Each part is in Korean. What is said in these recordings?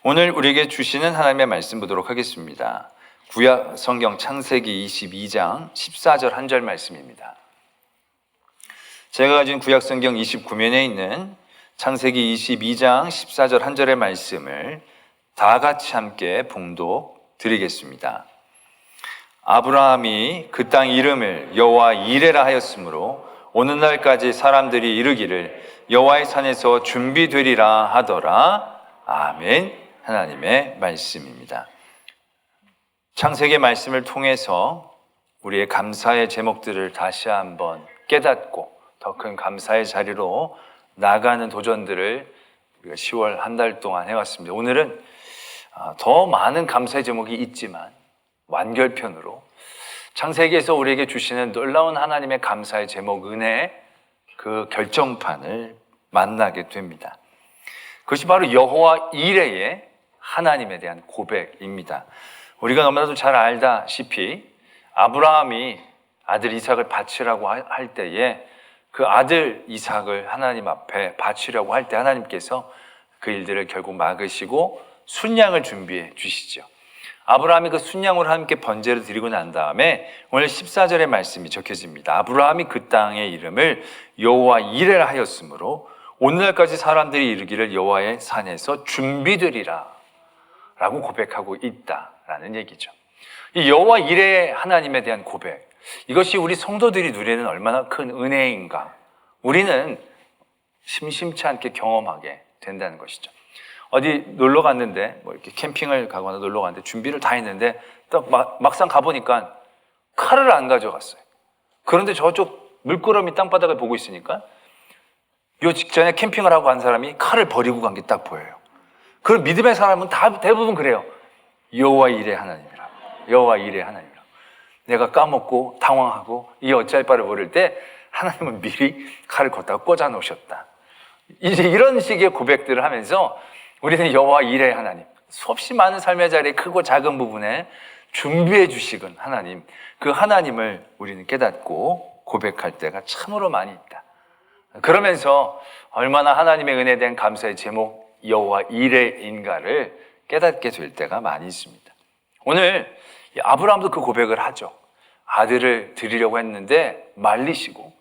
오늘 우리에게 주시는 하나님의 말씀 보도록 하겠습니다. 구약 성경 창세기 22장 14절 한 절 말씀입니다. 제가 가진 구약 성경 29면에 있는 창세기 22장 14절 한 절의 말씀을 다 같이 함께 봉독 드리겠습니다. 아브라함이 그 땅 이름을 여호와 이레라 하였으므로 오늘날까지 사람들이 이르기를 여호와의 산에서 준비되리라 하더라. 아멘. 하나님의 말씀입니다. 창세기 말씀을 통해서 우리의 감사의 제목들을 다시 한번 깨닫고 더 큰 감사의 자리로 나가는 도전들을 우리가 10월 한 달 동안 해왔습니다. 오늘은 더 많은 감사의 제목이 있지만 완결편으로 창세기에서 우리에게 주시는 놀라운 하나님의 감사의 제목 은혜, 그 결정판을 만나게 됩니다. 그것이 바로 여호와 이레의 하나님에 대한 고백입니다. 우리가 너무나도 잘 알다시피 아브라함이 아들 이삭을 바치라고 할 때에 그 아들 이삭을 하나님 앞에 바치려고 할 때 하나님께서 그 일들을 결국 막으시고 순양을 준비해 주시죠. 아브라함이 그 순양으로 함께 번제를 드리고 난 다음에 오늘 14절의 말씀이 적혀집니다. 아브라함이 그 땅의 이름을 여호와 이레라 하였으므로 오늘날까지 사람들이 이르기를 여호와의 산에서 준비되리라 라고 고백하고 있다라는 얘기죠. 이 여호와 이레 하나님에 대한 고백, 이것이 우리 성도들이 누리는 얼마나 큰 은혜인가, 우리는 심심치 않게 경험하게 된다는 것이죠. 어디 놀러 갔는데, 뭐 이렇게 캠핑을 가거나 놀러 갔는데 준비를 다 했는데 딱 막상 가보니까 칼을 안 가져갔어요. 그런데 저쪽 물끄러미 땅바닥을 보고 있으니까 요 직전에 캠핑을 하고 간 사람이 칼을 버리고 간 게 딱 보여요. 그런 믿음의 사람은 다 대부분 그래요. 여호와 이레 하나님이라고. 여호와 이레 하나님이라고. 내가 까먹고 당황하고 이 어찌할 바를 모를 때 하나님은 미리 칼을 걷다가 꽂아 놓으셨다. 이제 이런 식의 고백들을 하면서 우리는 여호와 이레 하나님, 수없이 많은 삶의 자리에 크고 작은 부분에 준비해 주시건 하나님, 그 하나님을 우리는 깨닫고 고백할 때가 참으로 많이 있다. 그러면서 얼마나 하나님의 은혜에 대한 감사의 제목 여호와 이레인가를 깨닫게 될 때가 많이 있습니다. 오늘 아브라함도 그 고백을 하죠. 아들을 드리려고 했는데 말리시고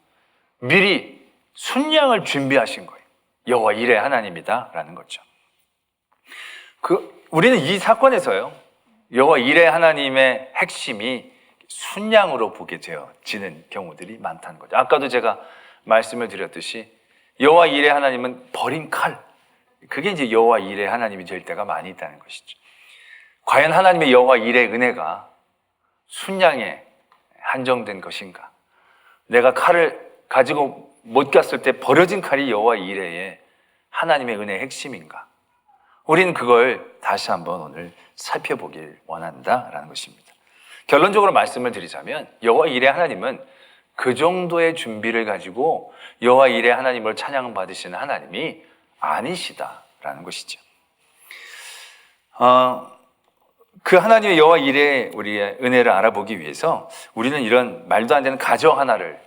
미리 순양을 준비하신 거예요. 여호와 이레 하나님이다 라는 거죠. 우리는 이 사건에서요, 여호와 이레 하나님의 핵심이 순양으로 보게 되어지는 경우들이 많다는 거죠. 아까도 제가 말씀을 드렸듯이 여호와 이레 하나님은 버린 칼, 그게 이제 여호와 이레 하나님이 될 때가 많이 있다는 것이죠. 과연 하나님의 여호와 이레 은혜가 순양에 한정된 것인가? 내가 칼을 가지고 못 갔을 때 버려진 칼이 여호와 이레의 하나님의 은혜의 핵심인가? 우리는 그걸 다시 한번 오늘 살펴보길 원한다라는 것입니다. 결론적으로 말씀을 드리자면 여호와 이레 하나님은 그 정도의 준비를 가지고 여호와 이레 하나님을 찬양 받으시는 하나님이 아니시다라는 것이죠. 그 하나님의 여호와 이레 우리의 은혜를 알아보기 위해서 우리는 이런 말도 안 되는 가정 하나를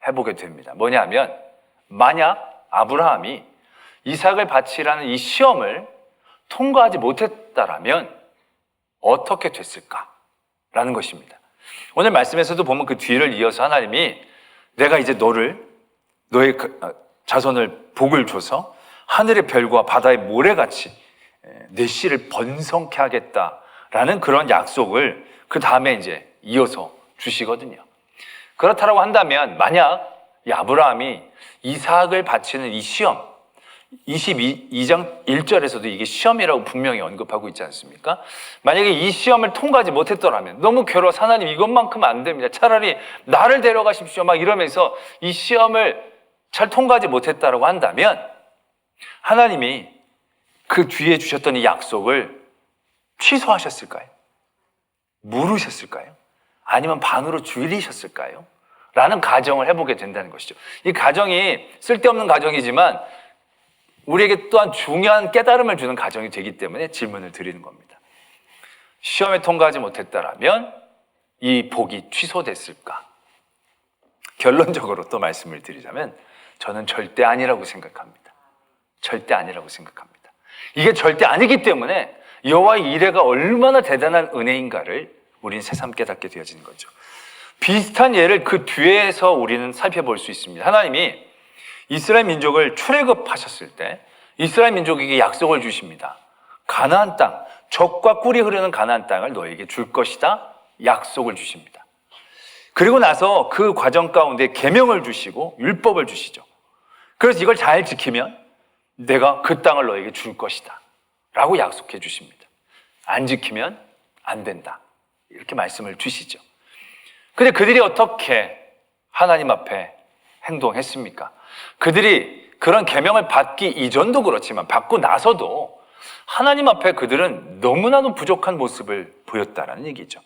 해보게 됩니다. 뭐냐면 만약 아브라함이 이삭을 바치라는 이 시험을 통과하지 못했다라면 어떻게 됐을까라는 것입니다. 오늘 말씀에서도 보면 그 뒤를 이어서 하나님이 내가 이제 너의 자손을 복을 줘서 하늘의 별과 바다의 모래같이 내 씨를 번성케 하겠다라는 그런 약속을 그 다음에 이제 이어서 주시거든요. 그렇다라고 한다면 만약 이 아브라함이 이삭을 바치는 이 시험, 22장 1절에서도 이게 시험이라고 분명히 언급하고 있지 않습니까? 만약에 이 시험을 통과하지 못했더라면 너무 괴로워서 하나님 이것만큼은 안 됩니다. 차라리 나를 데려가십시오. 막 이러면서 이 시험을 잘 통과하지 못했다라고 한다면 하나님이 그 뒤에 주셨던 이 약속을 취소하셨을까요? 물으셨을까요? 아니면 반으로 줄이셨을까요? 라는 가정을 해보게 된다는 것이죠. 이 가정이 쓸데없는 가정이지만 우리에게 또한 중요한 깨달음을 주는 가정이 되기 때문에 질문을 드리는 겁니다. 시험에 통과하지 못했다라면 이 복이 취소됐을까? 결론적으로 또 말씀을 드리자면 저는 절대 아니라고 생각합니다. 절대 아니라고 생각합니다. 이게 절대 아니기 때문에 여호와의 이레가 얼마나 대단한 은혜인가를 우리는 새삼 깨닫게 되어지는 거죠. 비슷한 예를 그 뒤에서 우리는 살펴볼 수 있습니다. 하나님이 이스라엘 민족을 출애굽하셨을 때 이스라엘 민족에게 약속을 주십니다. 가나안 땅, 젖과 꿀이 흐르는 가나안 땅을 너에게 줄 것이다 약속을 주십니다. 그리고 나서 그 과정 가운데 계명을 주시고 율법을 주시죠. 그래서 이걸 잘 지키면 내가 그 땅을 너에게 줄 것이다 라고 약속해 주십니다. 안 지키면 안 된다 이렇게 말씀을 주시죠. 근데 그들이 어떻게 하나님 앞에 행동했습니까? 그들이 그런 계명을 받기 이전도 그렇지만 받고 나서도 하나님 앞에 그들은 너무나도 부족한 모습을 보였다라는 얘기죠.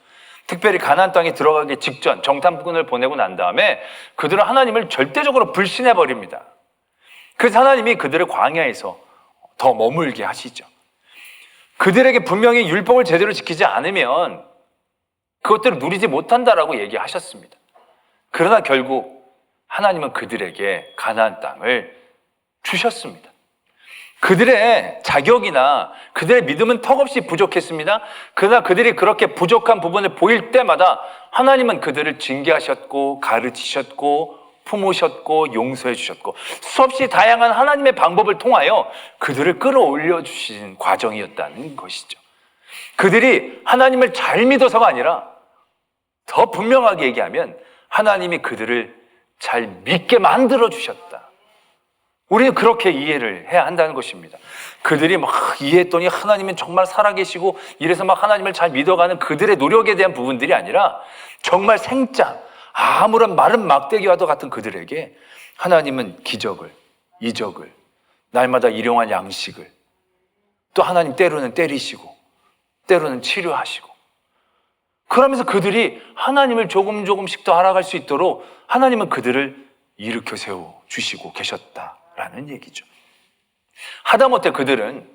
특별히 가나안 땅에 들어가기 직전 정탐꾼을 보내고 난 다음에 그들은 하나님을 절대적으로 불신해 버립니다. 그래서 하나님이 그들을 광야에서 더 머물게 하시죠. 그들에게 분명히 율법을 제대로 지키지 않으면 그것들을 누리지 못한다라고 얘기하셨습니다. 그러나 결국 하나님은 그들에게 가나안 땅을 주셨습니다. 그들의 자격이나 그들의 믿음은 턱없이 부족했습니다. 그러나 그들이 그렇게 부족한 부분을 보일 때마다 하나님은 그들을 징계하셨고 가르치셨고 품으셨고 용서해 주셨고 수없이 다양한 하나님의 방법을 통하여 그들을 끌어올려 주신 과정이었다는 것이죠. 그들이 하나님을 잘 믿어서가 아니라 더 분명하게 얘기하면 하나님이 그들을 잘 믿게 만들어 주셨다. 우리는 그렇게 이해를 해야 한다는 것입니다. 그들이 막 이해했더니 하나님은 정말 살아계시고 이래서 막 하나님을 잘 믿어가는 그들의 노력에 대한 부분들이 아니라 정말 생짜 아무런 마른 막대기와도 같은 그들에게 하나님은 기적을, 이적을, 날마다 일용할 양식을, 또 하나님 때로는 때리시고 때로는 치료하시고, 그러면서 그들이 하나님을 조금씩 더 알아갈 수 있도록 하나님은 그들을 일으켜 세워 주시고 계셨다라는 얘기죠. 하다못해 그들은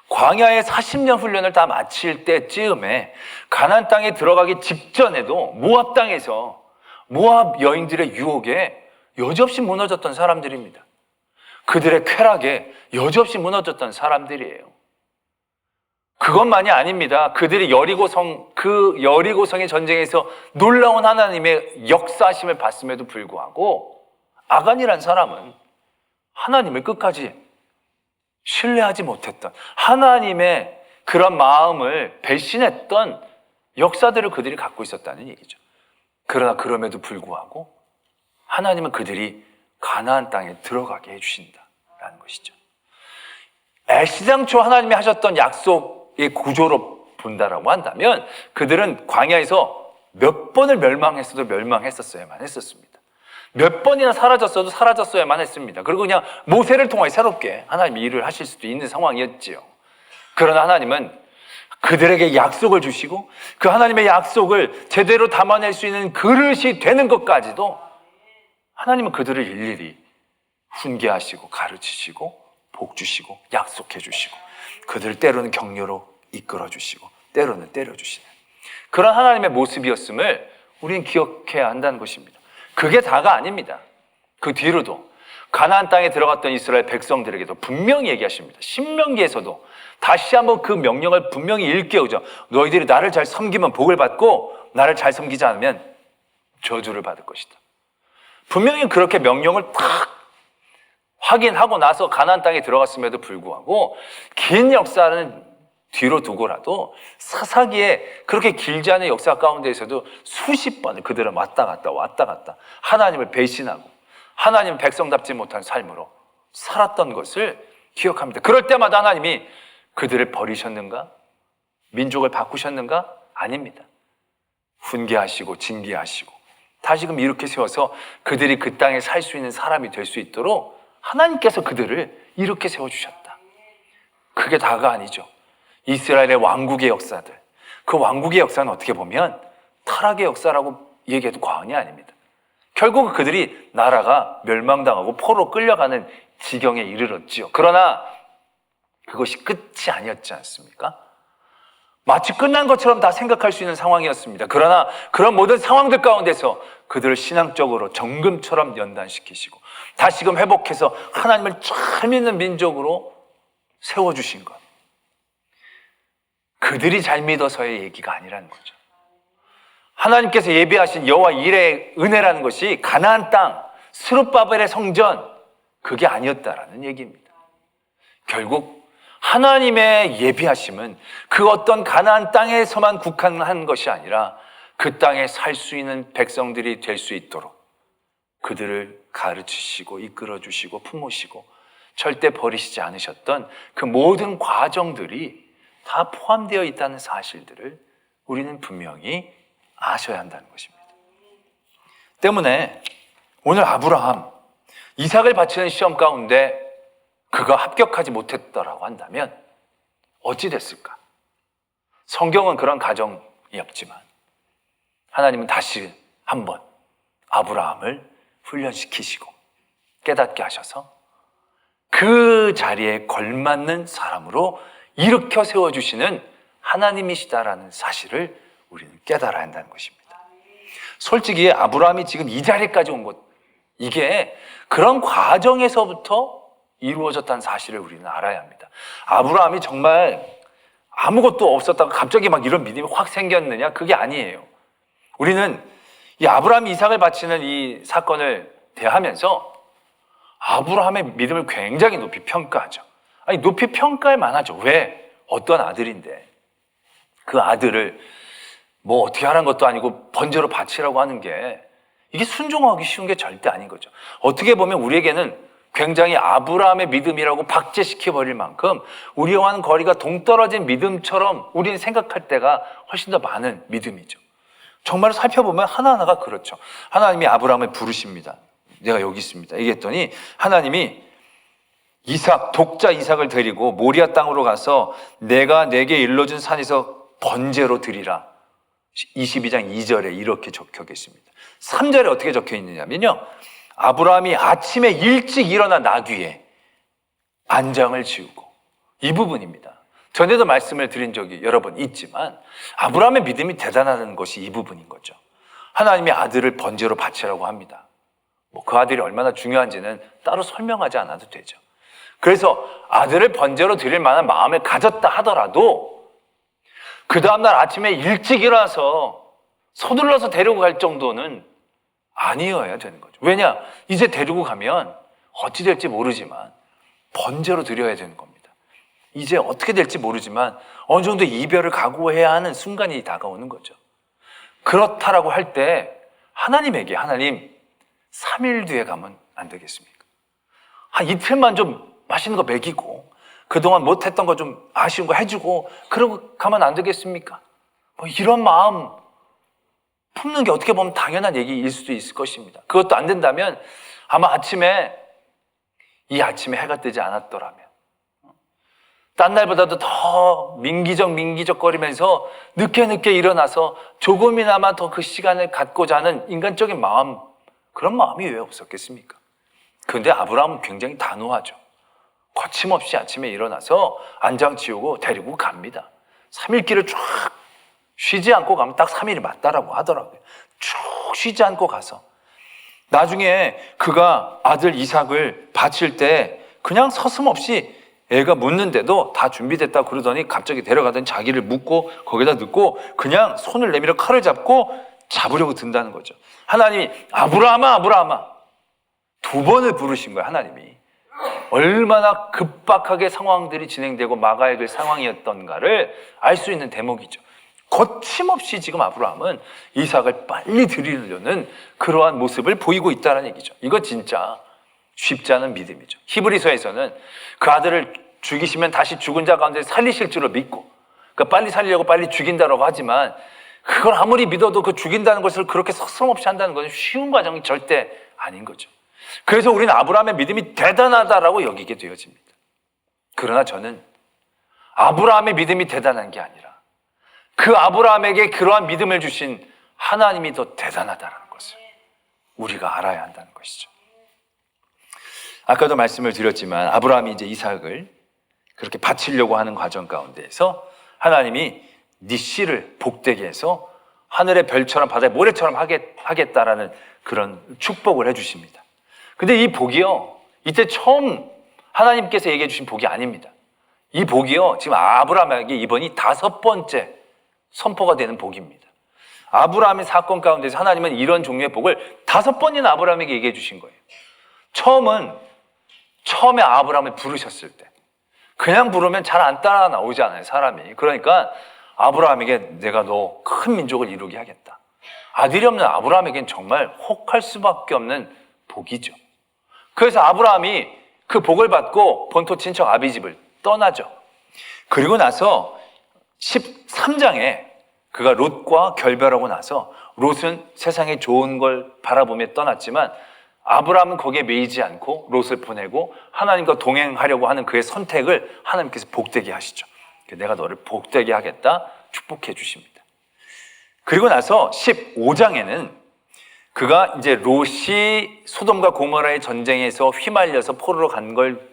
광야의 40년 훈련을 다 마칠 때쯤에 가나안 땅에 들어가기 직전에도 모압 땅에서 모압 여인들의 유혹에 여지없이 무너졌던 사람들입니다. 그들의 쾌락에 여지없이 무너졌던 사람들이에요. 그것만이 아닙니다. 그들이 여리고성의 전쟁에서 놀라운 하나님의 역사하심을 봤음에도 불구하고 아간이란 사람은 하나님을 끝까지 신뢰하지 못했던, 하나님의 그런 마음을 배신했던 역사들을 그들이 갖고 있었다는 얘기죠. 그러나 그럼에도 불구하고 하나님은 그들이 가나안 땅에 들어가게 해주신다라는 것이죠. 애시당초 하나님이 하셨던 약속의 구조로 본다라고 한다면 그들은 광야에서 몇 번을 멸망했어도 멸망했었어야만 했었습니다. 몇 번이나 사라졌어도 사라졌어야만 했습니다. 그리고 그냥 모세를 통해 새롭게 하나님이 일을 하실 수도 있는 상황이었지요. 그러나 하나님은 그들에게 약속을 주시고 그 하나님의 약속을 제대로 담아낼 수 있는 그릇이 되는 것까지도 하나님은 그들을 일일이 훈계하시고 가르치시고 복 주시고 약속해 주시고 그들을 때로는 격려로 이끌어 주시고 때로는 때려 주시는 그런 하나님의 모습이었음을 우리는 기억해야 한다는 것입니다. 그게 다가 아닙니다. 그 뒤로도 가나안 땅에 들어갔던 이스라엘 백성들에게도 분명히 얘기하십니다. 신명기에서도 다시 한번 그 명령을 분명히 일깨우죠. 너희들이 나를 잘 섬기면 복을 받고 나를 잘 섬기지 않으면 저주를 받을 것이다. 분명히 그렇게 명령을 딱 확인하고 나서 가나안 땅에 들어갔음에도 불구하고 긴 역사는 뒤로 두고라도 사사기에 그렇게 길지 않은 역사 가운데에서도 수십 번을 그들은 왔다 갔다 하나님을 배신하고 하나님 백성답지 못한 삶으로 살았던 것을 기억합니다. 그럴 때마다 하나님이 그들을 버리셨는가? 민족을 바꾸셨는가? 아닙니다. 훈계하시고 징계하시고 다시금 이렇게 세워서 그들이 그 땅에 살 수 있는 사람이 될 수 있도록 하나님께서 그들을 이렇게 세워주셨다. 그게 다가 아니죠. 이스라엘의 왕국의 역사들, 그 왕국의 역사는 어떻게 보면 타락의 역사라고 얘기해도 과언이 아닙니다. 결국 그들이 나라가 멸망당하고 포로 끌려가는 지경에 이르렀지요. 그러나 그것이 끝이 아니었지 않습니까? 마치 끝난 것처럼 다 생각할 수 있는 상황이었습니다. 그러나 그런 모든 상황들 가운데서 그들을 신앙적으로 정금처럼 연단시키시고 다시금 회복해서 하나님을 잘 믿는 민족으로 세워주신 것. 그들이 잘 믿어서의 얘기가 아니라는 거죠. 하나님께서 예비하신 여호와 일의 은혜라는 것이 가나안 땅, 스룹바벨의 성전, 그게 아니었다라는 얘기입니다. 결국 하나님의 예비하심은 그 어떤 가나안 땅에서만 국한한 것이 아니라 그 땅에 살 수 있는 백성들이 될 수 있도록 그들을 가르치시고 이끌어주시고 품으시고 절대 버리시지 않으셨던 그 모든 과정들이 다 포함되어 있다는 사실들을 우리는 분명히 아셔야 한다는 것입니다. 때문에 오늘 아브라함, 이삭을 바치는 시험 가운데 그가 합격하지 못했더라고 한다면 어찌 됐을까? 성경은 그런 가정이 없지만 하나님은 다시 한번 아브라함을 훈련시키시고 깨닫게 하셔서 그 자리에 걸맞는 사람으로 일으켜 세워주시는 하나님이시다라는 사실을 우리는 깨달아야 한다는 것입니다. 솔직히 아브라함이 지금 이 자리까지 온 것, 이게 그런 과정에서부터 이루어졌다는 사실을 우리는 알아야 합니다. 아브라함이 정말 아무것도 없었다가 갑자기 막 이런 믿음이 확 생겼느냐? 그게 아니에요. 우리는 이 아브라함이 이삭을 바치는 이 사건을 대하면서 아브라함의 믿음을 굉장히 높이 평가하죠. 아니, 높이 평가할 만하죠. 왜? 어떤 아들인데 그 아들을 뭐 어떻게 하라는 것도 아니고 번제로 바치라고 하는 게 이게 순종하기 쉬운 게 절대 아닌 거죠. 어떻게 보면 우리에게는 굉장히 아브라함의 믿음이라고 박제시켜버릴 만큼 우리와는 거리가 동떨어진 믿음처럼 우리는 생각할 때가 훨씬 더 많은 믿음이죠. 정말 살펴보면 하나하나가 그렇죠. 하나님이 아브라함을 부르십니다. 내가 여기 있습니다. 얘기했더니 하나님이 독자 이삭을 데리고 모리아 땅으로 가서 내가 내게 일러준 산에서 번제로 드리라. 22장 2절에 이렇게 적혀 계십니다. 3절에 어떻게 적혀 있느냐면요, 아브라함이 아침에 일찍 일어나 나귀에 안장을 지우고, 이 부분입니다. 전에도 말씀을 드린 적이 여러 번 있지만 아브라함의 믿음이 대단하다는 것이 이 부분인 거죠. 하나님이 아들을 번제로 바치라고 합니다. 그 아들이 얼마나 중요한지는 따로 설명하지 않아도 되죠. 그래서 아들을 번제로 드릴 만한 마음을 가졌다 하더라도 그 다음날 아침에 일찍 일어나서 서둘러서 데리고 갈 정도는 아니어야 되는 거죠. 왜냐? 이제 데리고 가면 어찌 될지 모르지만 번제로 드려야 되는 겁니다. 이제 어떻게 될지 모르지만 어느 정도 이별을 각오해야 하는 순간이 다가오는 거죠. 그렇다라고 할 때 하나님에게, 하나님 3일 뒤에 가면 안 되겠습니까? 한 이틀만 좀 맛있는 거 먹이고 그동안 못했던 거 좀 아쉬운 거 해주고 그러고 가면 안 되겠습니까? 이런 마음 품는 게 어떻게 보면 당연한 얘기일 수도 있을 것입니다. 그것도 안 된다면 아마 이 아침에 해가 뜨지 않았더라면 딴 날보다도 더 민기적거리면서 늦게 일어나서 조금이나마 더 그 시간을 갖고자 하는 인간적인 마음, 그런 마음이 왜 없었겠습니까? 그런데 아브라함은 굉장히 단호하죠. 거침없이 아침에 일어나서 안장 지우고 데리고 갑니다. 3일 길을 쭉 쉬지 않고 가면 딱 3일이 맞다라고 하더라고요. 쭉 쉬지 않고 가서 나중에 그가 아들 이삭을 바칠 때 그냥 서슴없이 애가 묻는데도 다 준비됐다고 그러더니 갑자기 데려가더니 자기를 묶고 거기다 넣고 그냥 손을 내밀어 칼을 잡으려고 든다는 거죠. 하나님이 아브라함아 2번을 부르신 거예요. 하나님이 얼마나 급박하게 상황들이 진행되고 막아야 될 상황이었던가를 알 수 있는 대목이죠. 거침없이 지금 아브라함은 이삭을 빨리 드리려는 그러한 모습을 보이고 있다는 얘기죠. 이거 진짜 쉽지 않은 믿음이죠. 히브리서에서는 그 아들을 죽이시면 다시 죽은 자 가운데 살리실 줄로 믿고, 그러니까 빨리 살리려고 빨리 죽인다라고 하지만 그걸 아무리 믿어도 그 죽인다는 것을 그렇게 서슴없이 한다는 것은 쉬운 과정이 절대 아닌 거죠. 그래서 우리는 아브라함의 믿음이 대단하다라고 여기게 되어집니다. 그러나 저는 아브라함의 믿음이 대단한 게 아니라 그 아브라함에게 그러한 믿음을 주신 하나님이 더 대단하다는 것을 우리가 알아야 한다는 것이죠. 아까도 말씀을 드렸지만 아브라함이 이제 이삭을 그렇게 바치려고 하는 과정 가운데에서 하나님이 네 씨를 복되게 해서 하늘의 별처럼 바다의 모래처럼 하겠다라는 그런 축복을 해주십니다. 근데 이 복이요, 이때 처음 하나님께서 얘기해 주신 복이 아닙니다. 이 복이요, 지금 아브라함에게 이번이 5번째 선포가 되는 복입니다. 아브라함의 사건 가운데서 하나님은 이런 종류의 복을 5번이나 아브라함에게 얘기해 주신 거예요. 처음에 아브라함을 부르셨을 때 그냥 부르면 잘 안 따라 나오잖아요, 사람이. 그러니까 아브라함에게 내가 너 큰 민족을 이루게 하겠다. 아들이 없는 아브라함에겐 정말 혹할 수밖에 없는 복이죠. 그래서 아브라함이 그 복을 받고 본토 친척 아비 집을 떠나죠. 그리고 나서 13장에 그가 롯과 결별하고 나서 롯은 세상에 좋은 걸 바라보며 떠났지만 아브라함은 거기에 매이지 않고 롯을 보내고 하나님과 동행하려고 하는 그의 선택을 하나님께서 복되게 하시죠. 내가 너를 복되게 하겠다 축복해 주십니다. 그리고 나서 15장에는 그가 이제 롯이 소돔과 고모라의 전쟁에서 휘말려서 포로로 간 걸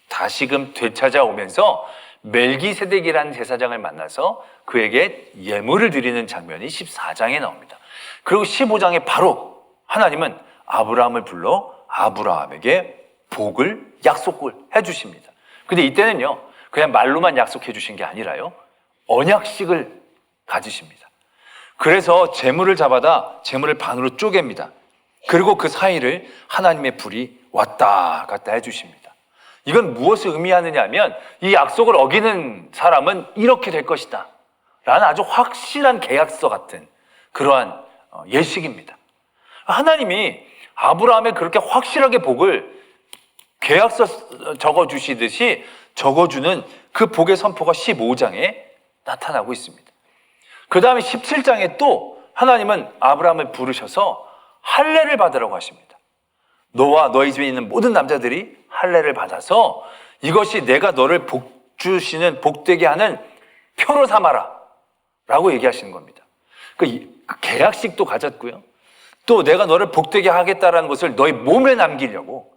다시금 되찾아오면서 멜기세덱이라는 제사장을 만나서 그에게 예물을 드리는 장면이 14장에 나옵니다. 그리고 15장에 바로 하나님은 아브라함을 불러 아브라함에게 복을 약속을 해주십니다. 근데 이때는요, 그냥 말로만 약속해 주신 게 아니라요, 언약식을 가지십니다. 그래서 재물을 잡아다 재물을 반으로 쪼갭니다. 그리고 그 사이를 하나님의 불이 왔다 갔다 해주십니다. 이건 무엇을 의미하느냐 하면 이 약속을 어기는 사람은 이렇게 될 것이다 라는 아주 확실한 계약서 같은 그러한 예식입니다. 하나님이 아브라함에 그렇게 확실하게 복을 계약서 적어주시듯이 적어주는 그 복의 선포가 15장에 나타나고 있습니다. 그 다음에 17장에 또 하나님은 아브라함을 부르셔서 할례를 받으라고 하십니다. 너와 너희 집에 있는 모든 남자들이 할례를 받아서 이것이 내가 너를 복 주시는 복되게 하는 표로 삼아라 라고 얘기하시는 겁니다. 그 계약식도 가졌고요, 또 내가 너를 복되게 하겠다라는 것을 너희 몸에 남기려고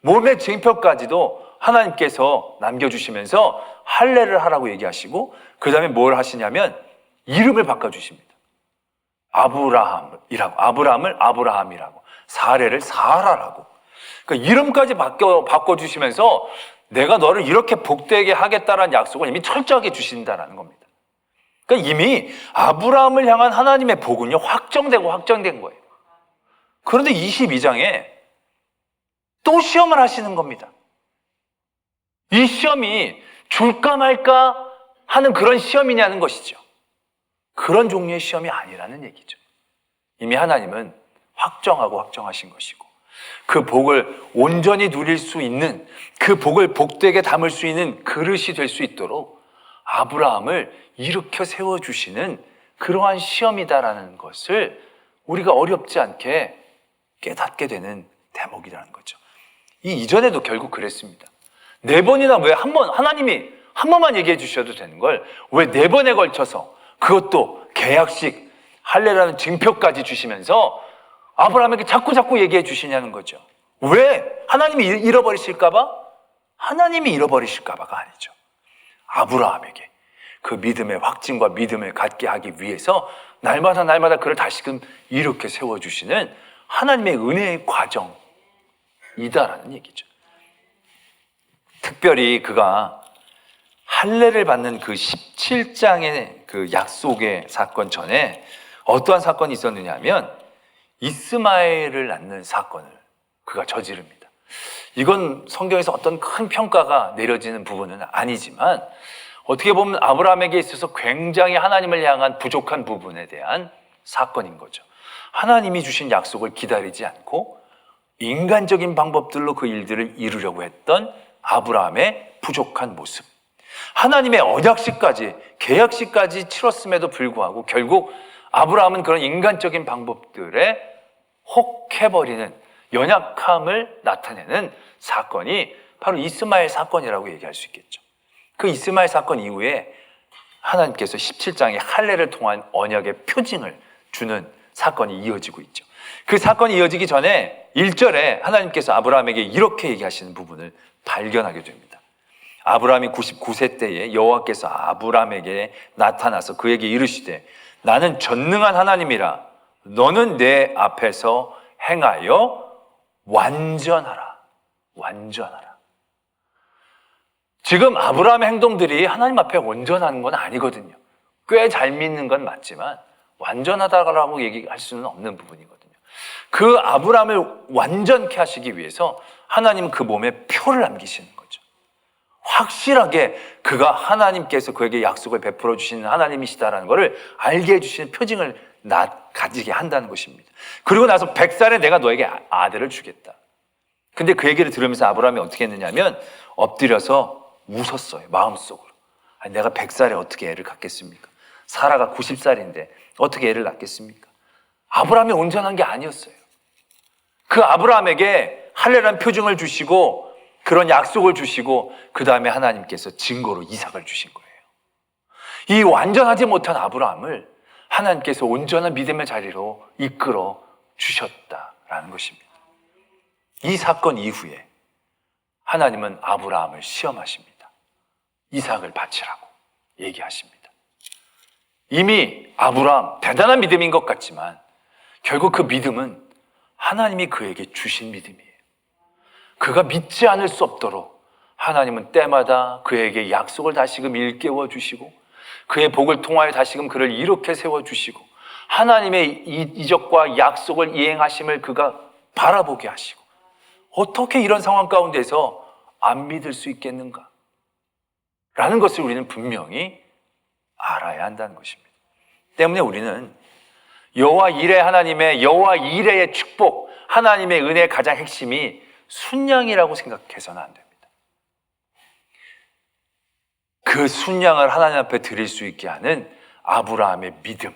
몸의 증표까지도 하나님께서 남겨주시면서 할례를 하라고 얘기하시고, 그 다음에 뭘 하시냐면 이름을 바꿔주십니다. 아브라함을 아브라함이라고, 사레를 사라라고. 그러니까 이름까지 바꿔주시면서 내가 너를 이렇게 복되게 하겠다라는 약속을 이미 철저하게 주신다는 겁니다. 그러니까 이미 아브라함을 향한 하나님의 복은요, 확정된 거예요. 그런데 22장에 또 시험을 하시는 겁니다. 이 시험이 줄까 말까 하는 그런 시험이냐는 것이죠. 그런 종류의 시험이 아니라는 얘기죠. 이미 하나님은 확정하신 것이고, 그 복을 온전히 누릴 수 있는, 그 복을 복되게 담을 수 있는 그릇이 될 수 있도록 아브라함을 일으켜 세워주시는 그러한 시험이다라는 것을 우리가 어렵지 않게 깨닫게 되는 대목이라는 거죠. 이 이전에도 결국 그랬습니다. 4번이나 왜 하나님이 한 번만 얘기해 주셔도 되는 걸 왜 4번에 걸쳐서, 그것도 계약식 할례라는 증표까지 주시면서 아브라함에게 자꾸 얘기해 주시냐는 거죠. 왜? 하나님이 잃어버리실까봐? 하나님이 잃어버리실까봐가 아니죠. 아브라함에게 그 믿음의 확증과 믿음을 갖게 하기 위해서 날마다 그를 다시금 이렇게 세워주시는 하나님의 은혜의 과정이다라는 얘기죠. 특별히 그가 할례를 받는 그 17장의 그 약속의 사건 전에 어떠한 사건이 있었느냐 하면 이스마엘을 낳는 사건을 그가 저지릅니다. 이건 성경에서 어떤 큰 평가가 내려지는 부분은 아니지만 어떻게 보면 아브라함에게 있어서 굉장히 하나님을 향한 부족한 부분에 대한 사건인 거죠. 하나님이 주신 약속을 기다리지 않고 인간적인 방법들로 그 일들을 이루려고 했던 아브라함의 부족한 모습, 하나님의 언약식까지 계약식까지 치렀음에도 불구하고 결국 아브라함은 그런 인간적인 방법들에 혹해버리는 연약함을 나타내는 사건이 바로 이스마엘 사건이라고 얘기할 수 있겠죠. 그 이스마엘 사건 이후에 하나님께서 17장에 할례를 통한 언약의 표징을 주는 사건이 이어지고 있죠. 그 사건이 이어지기 전에 1절에 하나님께서 아브라함에게 이렇게 얘기하시는 부분을 발견하게 됩니다. 아브라함이 99세 때에 여호와께서 아브라함에게 나타나서 그에게 이르시되 나는 전능한 하나님이라 너는 내 앞에서 완전하라. 지금 아브라함의 행동들이 하나님 앞에 온전한 건 아니거든요. 꽤 잘 믿는 건 맞지만 완전하다라고 얘기할 수는 없는 부분이거든요. 그 아브라함을 완전케 하시기 위해서 하나님은 그 몸에 표를 남기시는 거죠. 확실하게 그가 하나님께서 그에게 약속을 베풀어 주시는 하나님이시다라는 것을 알게 해주시는 표징을 가지게 한다는 것입니다. 그리고 나서 100살에 내가 너에게 아들을 주겠다. 근데 그 얘기를 들으면서 아브라함이 어떻게 했느냐면 엎드려서 웃었어요. 마음속으로. 아니, 내가 100살에 어떻게 애를 갖겠습니까? 사라가 90살인데 어떻게 애를 낳겠습니까? 아브라함이 온전한 게 아니었어요. 그 아브라함에게 할례라는 표징을 주시고 그런 약속을 주시고 그 다음에 하나님께서 증거로 이삭을 주신 거예요. 이 완전하지 못한 아브라함을 하나님께서 온전한 믿음의 자리로 이끌어 주셨다라는 것입니다. 이 사건 이후에 하나님은 아브라함을 시험하십니다. 이삭을 바치라고 얘기하십니다. 이미 아브라함 대단한 믿음인 것 같지만 결국 그 믿음은 하나님이 그에게 주신 믿음이에요. 그가 믿지 않을 수 없도록 하나님은 때마다 그에게 약속을 다시금 일깨워 주시고 그의 복을 통하여 다시금 그를 이렇게 세워주시고 하나님의 이적과 약속을 이행하심을 그가 바라보게 하시고 어떻게 이런 상황 가운데서 안 믿을 수 있겠는가? 라는 것을 우리는 분명히 알아야 한다는 것입니다. 때문에 우리는 여호와 이레 하나님의 여호와 이레의 축복, 하나님의 은혜의 가장 핵심이 순양이라고 생각해서는 안 됩니다. 그 순양을 하나님 앞에 드릴 수 있게 하는 아브라함의 믿음,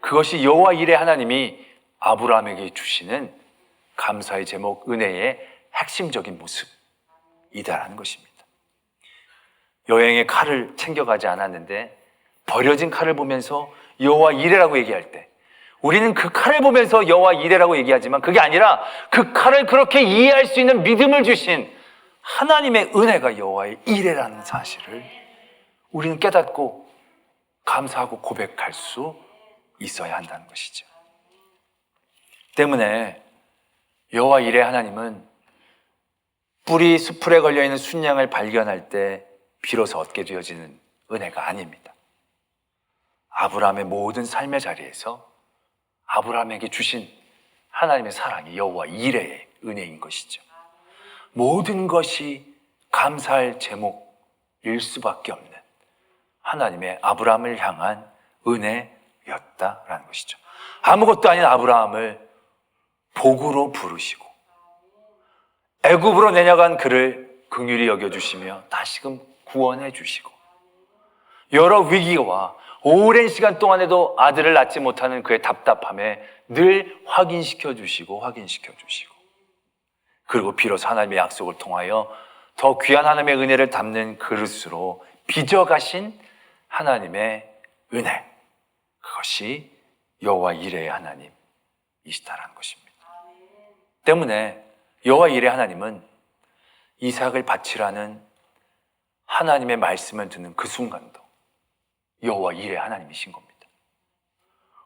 그것이 여호와 이레 하나님이 아브라함에게 주시는 감사의 제목, 은혜의 핵심적인 모습이다라는 것입니다. 여행의 칼을 챙겨가지 않았는데 버려진 칼을 보면서 여호와 이레라고 얘기할 때 우리는 그 칼을 보면서 여호와 이레라고 얘기하지만 그게 아니라 그 칼을 그렇게 이해할 수 있는 믿음을 주신 하나님의 은혜가 여호와의 이레라는 사실을 우리는 깨닫고 감사하고 고백할 수 있어야 한다는 것이죠. 때문에 여호와 이레 하나님은 뿌리 수풀에 걸려있는 순양을 발견할 때 비로소 얻게 되어지는 은혜가 아닙니다. 아브라함의 모든 삶의 자리에서 아브라함에게 주신 하나님의 사랑이 여호와 이레의 은혜인 것이죠. 모든 것이 감사할 제목일 수밖에 없는 하나님의 아브라함을 향한 은혜였다라는 것이죠. 아무것도 아닌 아브라함을 복으로 부르시고 애굽으로 내려간 그를 긍휼히 여겨주시며 다시금 구원해 주시고 여러 위기와 오랜 시간 동안에도 아들을 낳지 못하는 그의 답답함에 늘 확인시켜 주시고 그리고 비로소 하나님의 약속을 통하여 더 귀한 하나님의 은혜를 담는 그릇으로 빚어가신 하나님의 은혜, 그것이 여호와 이레의 하나님이시다라는 것입니다. 때문에 여호와 이레 하나님은 이삭을 바치라는 하나님의 말씀을 듣는 그 순간도 여호와 이레 하나님이신 겁니다.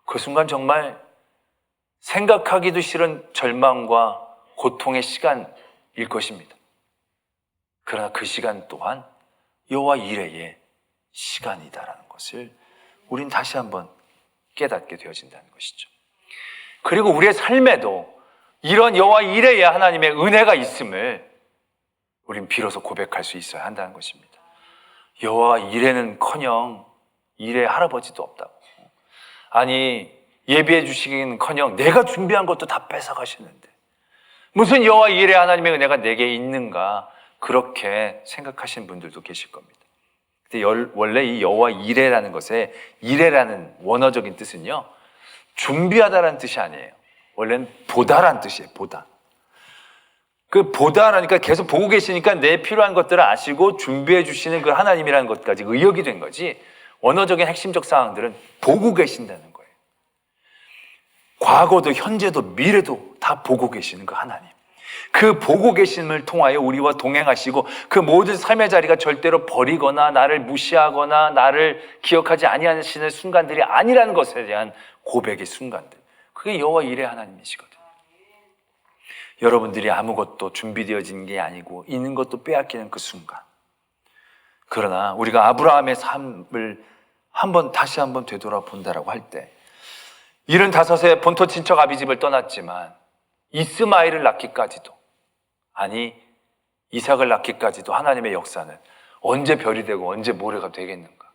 그 순간 정말 생각하기도 싫은 절망과 고통의 시간일 것입니다. 그러나 그 시간 또한 여호와 이레의 시간이다라는 것을 우린 다시 한번 깨닫게 되어진다는 것이죠. 그리고 우리의 삶에도 이런 여호와 이레의 하나님의 은혜가 있음을 우린 비로소 고백할 수 있어야 한다는 것입니다. 여호와 이레는커녕 이레 할아버지도 없다고. 아니 예비해 주시기는커녕 내가 준비한 것도 다 뺏어가시는데 무슨 여호와 이레 하나님의 은혜가 내게 있는가 그렇게 생각하시는 분들도 계실 겁니다. 근데 원래 이 여호와 이레라는 것의 이레라는 원어적인 뜻은요 준비하다라는 뜻이 아니에요. 원래는 보다라는 뜻이에요. 보다. 그 보다라니까 계속 보고 계시니까 내 필요한 것들을 아시고 준비해 주시는 그 하나님이라는 것까지 의역이 된 거지 원어적인 핵심적 사항들은 보고 계신다는 거예요. 과거도 현재도 미래도 다 보고 계시는 그 하나님. 그 보고 계심을 통하여 우리와 동행하시고 그 모든 삶의 자리가 절대로 버리거나 나를 무시하거나 나를 기억하지 아니하시는 순간들이 아니라는 것에 대한 고백의 순간들. 그게 여호와 이레 하나님이시거든요. 여러분들이 아무것도 준비되어진 게 아니고 있는 것도 빼앗기는 그 순간 그러나 우리가 아브라함의 삶을 다시 한번 되돌아본다라고 할 때 75세 본토 친척 아비집을 떠났지만 이스마엘을 낳기까지도, 아니 이삭을 낳기까지도 하나님의 역사는 언제 별이 되고 언제 모래가 되겠는가,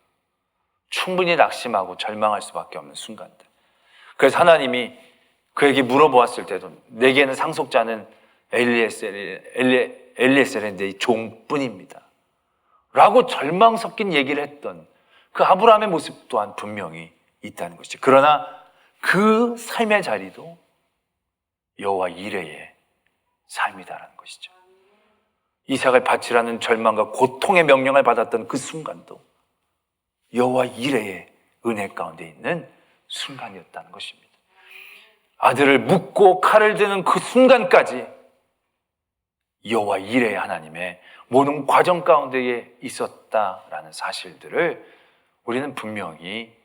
충분히 낙심하고 절망할 수밖에 없는 순간들. 그래서 하나님이 그에게 물어보았을 때도 내게는 상속자는 엘리에셀의 내 종뿐입니다 라고 절망 섞인 얘기를 했던 그 아브라함의 모습 또한 분명히 있다는 것이죠. 그러나 그 삶의 자리도 여호와 이레의 삶이다라는 것이죠. 이삭을 바치라는 절망과 고통의 명령을 받았던 그 순간도 여호와 이레의 은혜 가운데 있는 순간이었다는 것입니다. 아들을 묻고 칼을 드는 그 순간까지 여호와 이레의 하나님의 모든 과정 가운데에 있었다라는 사실들을 우리는 분명히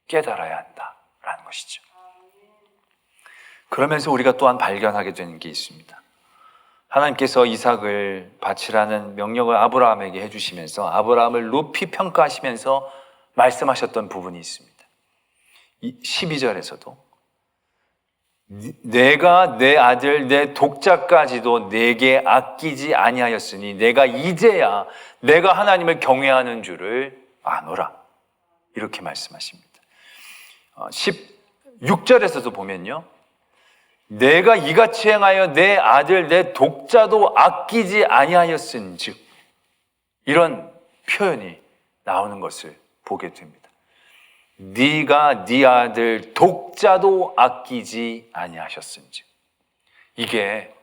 깨달아야 한다라는 것이죠. 그러면서 우리가 또한 발견하게 되는 게 있습니다. 하나님께서 이삭을 바치라는 명령을 아브라함에게 해주시면서 아브라함을 높이 평가하시면서 말씀하셨던 부분이 있습니다. 12절에서도 내가 내 아들 내 독자까지도 내게 아끼지 아니하였으니 내가 이제야 내가 하나님을 경외하는 줄을 아노라, 이렇게 말씀하십니다. 16절에서도 보면요, 내가 이같이 행하여 내 아들 내 독자도 아끼지 아니하였은즉, 이런 표현이 나오는 것을 보게 됩니다. 네가 네 아들 독자도 아끼지 아니하셨은즉, 이게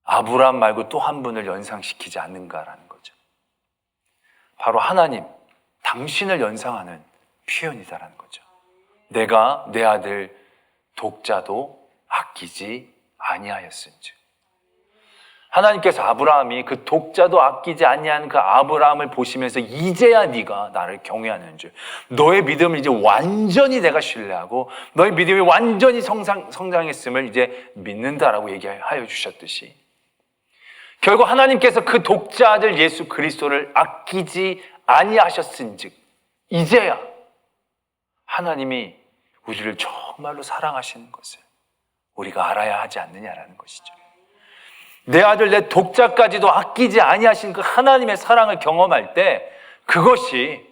아브라함 말고 또 한 분을 연상시키지 않는가라는 거죠. 바로 하나님, 당신을 연상하는 표현이다라는 거죠. 내가 내 아들 독자도 아끼지 아니하였은즉, 하나님께서 아브라함이 그 독자도 아끼지 아니한 그 아브라함을 보시면서 이제야 네가 나를 경외하는 줄, 너의 믿음을 이제 완전히 내가 신뢰하고 너의 믿음이 완전히 성장했음을 이제 믿는다라고 얘기하여 주셨듯이, 결국 하나님께서 그 독자 아들 예수 그리스도를 아끼지 아니하셨은즉 이제야 하나님이 우리를 정말로 사랑하시는 것을 우리가 알아야 하지 않느냐라는 것이죠. 내 아들 내 독자까지도 아끼지 아니하신 그 하나님의 사랑을 경험할 때 그것이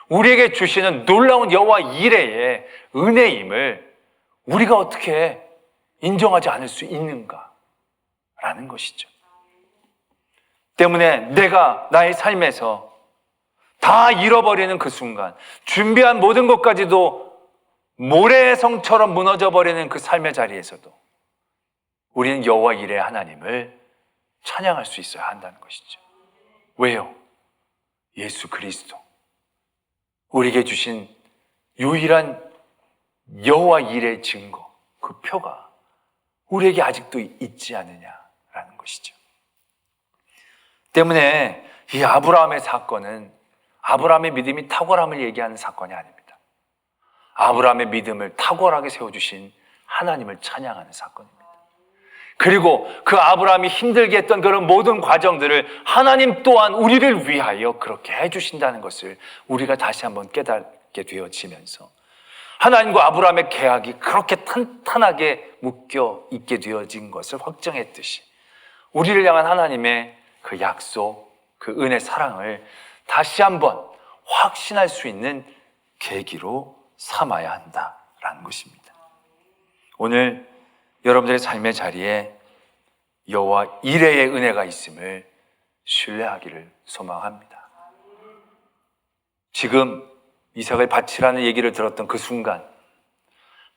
우리에게 주시는 놀라운 여호와 이레의 은혜임을 우리가 어떻게 인정하지 않을 수 있는가라는 것이죠. 때문에 내가 나의 삶에서 다 잃어버리는 그 순간, 준비한 모든 것까지도 모래성처럼 무너져버리는 그 삶의 자리에서도 우리는 여호와 이레의 하나님을 찬양할 수 있어야 한다는 것이죠. 왜요? 예수 그리스도, 우리에게 주신 유일한 여호와 이레의 증거, 그 표가 우리에게 아직도 있지 않느냐라는 것이죠. 때문에 이 아브라함의 사건은 아브라함의 믿음이 탁월함을 얘기하는 사건이 아닙니다. 아브라함의 믿음을 탁월하게 세워주신 하나님을 찬양하는 사건입니다. 그리고 그 아브라함이 힘들게 했던 그런 모든 과정들을 하나님 또한 우리를 위하여 그렇게 해주신다는 것을 우리가 다시 한번 깨닫게 되어지면서 하나님과 아브라함의 계약이 그렇게 탄탄하게 묶여 있게 되어진 것을 확정했듯이 우리를 향한 하나님의 그 약속, 그 은혜, 사랑을 다시 한번 확신할 수 있는 계기로 삼아야 한다라는 것입니다. 오늘 여러분들의 삶의 자리에 여호와 이레의 은혜가 있음을 신뢰하기를 소망합니다. 지금 이삭을 바치라는 얘기를 들었던 그 순간,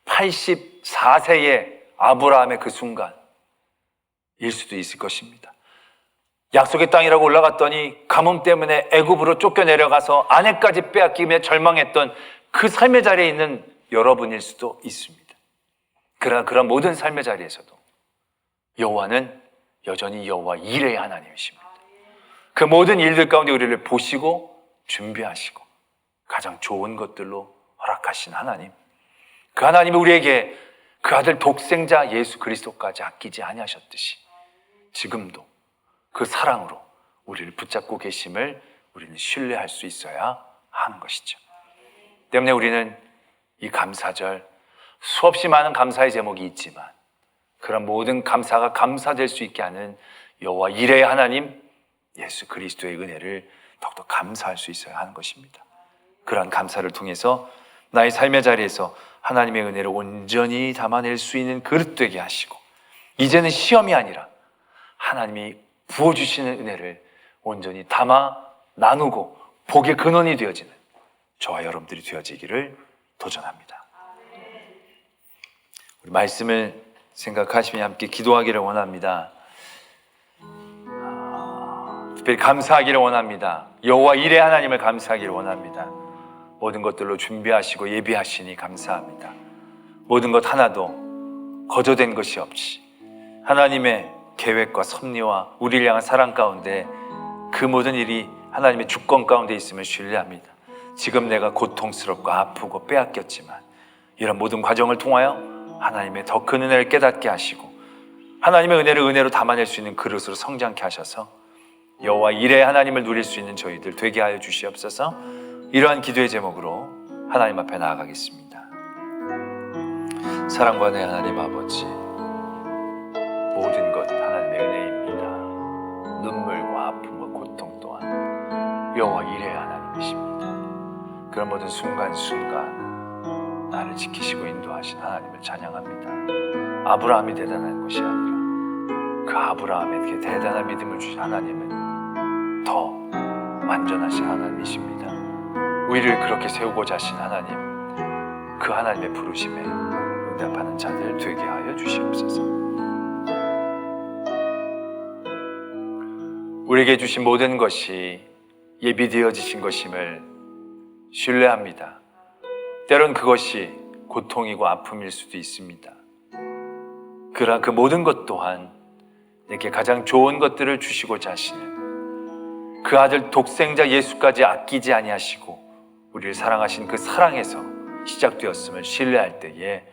84세의 아브라함의 그 순간일 수도 있을 것입니다. 약속의 땅이라고 올라갔더니 가뭄 때문에 애굽으로 쫓겨내려가서 아내까지 빼앗기며 절망했던 그 삶의 자리에 있는 여러분일 수도 있습니다. 그러나 그런 모든 삶의 자리에서도 여호와는 여전히 여호와 이레의 하나님이십니다. 그 모든 일들 가운데 우리를 보시고 준비하시고 가장 좋은 것들로 허락하신 하나님, 그 하나님이 우리에게 그 아들 독생자 예수 그리스도까지 아끼지 아니하셨듯이 지금도 그 사랑으로 우리를 붙잡고 계심을 우리는 신뢰할 수 있어야 하는 것이죠. 때문에 우리는 이 감사절 수없이 많은 감사의 제목이 있지만 그런 모든 감사가 감사될 수 있게 하는 여호와 이레의 하나님 예수 그리스도의 은혜를 더욱더 감사할 수 있어야 하는 것입니다. 그러한 감사를 통해서 나의 삶의 자리에서 하나님의 은혜를 온전히 담아낼 수 있는 그릇 되게 하시고 이제는 시험이 아니라 하나님이 부어주시는 은혜를 온전히 담아 나누고 복의 근원이 되어지는 저와 여러분들이 되어지기를 도전합니다. 우리 말씀을 생각하시며 함께 기도하기를 원합니다. 특별히 감사하기를 원합니다. 여호와 이레 하나님을 감사하기를 원합니다. 모든 것들로 준비하시고 예비하시니 감사합니다. 모든 것 하나도 거저된 것이 없이 하나님의 계획과 섭리와 우리를 향한 사랑 가운데 그 모든 일이 하나님의 주권 가운데 있음을 신뢰합니다. 지금 내가 고통스럽고 아프고 빼앗겼지만 이런 모든 과정을 통하여 하나님의 더 큰 은혜를 깨닫게 하시고 하나님의 은혜를 은혜로 담아낼 수 있는 그릇으로 성장케 하셔서 여호와 이레 하나님을 누릴 수 있는 저희들 되게 하여 주시옵소서. 이러한 기도의 제목으로 하나님 앞에 나아가겠습니다. 사랑과 내 하나님 아버지, 모든 것 하나님의 은혜입니다. 눈물과 아픔과 고통 또한 여호와 이레 하나님이십니다. 그런 모든 순간순간 나를 지키시고 인도하신 하나님을 찬양합니다. 아브라함이 대단한 것이 아니라 그 아브라함에게 대단한 믿음을 주신 하나님은 더 완전하신 하나님이십니다. 우리를 그렇게 세우고자 하신 하나님, 그 하나님의 부르심에 응답하는 자들 되게 하여 주시옵소서. 우리에게 주신 모든 것이 예비되어지신 것임을 신뢰합니다. 때론 그것이 고통이고 아픔일 수도 있습니다. 그러나 그 모든 것 또한 내게 가장 좋은 것들을 주시고자 하시는 그 아들 독생자 예수까지 아끼지 아니하시고 우리를 사랑하신 그 사랑에서 시작되었음을 신뢰할 때에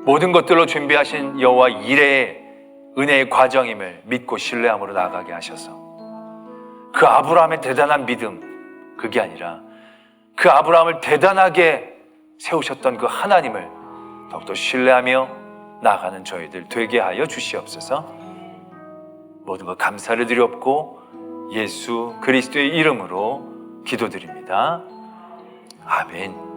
모든 것들로 준비하신 여호와 이레의 은혜의 과정임을 믿고 신뢰함으로 나아가게 하셔서 그 아브라함의 대단한 믿음, 그게 아니라 그 아브라함을 대단하게 세우셨던 그 하나님을 더욱더 신뢰하며 나아가는 저희들 되게 하여 주시옵소서. 모든 것 감사를 드렸고 예수 그리스도의 이름으로 기도드립니다. 아멘.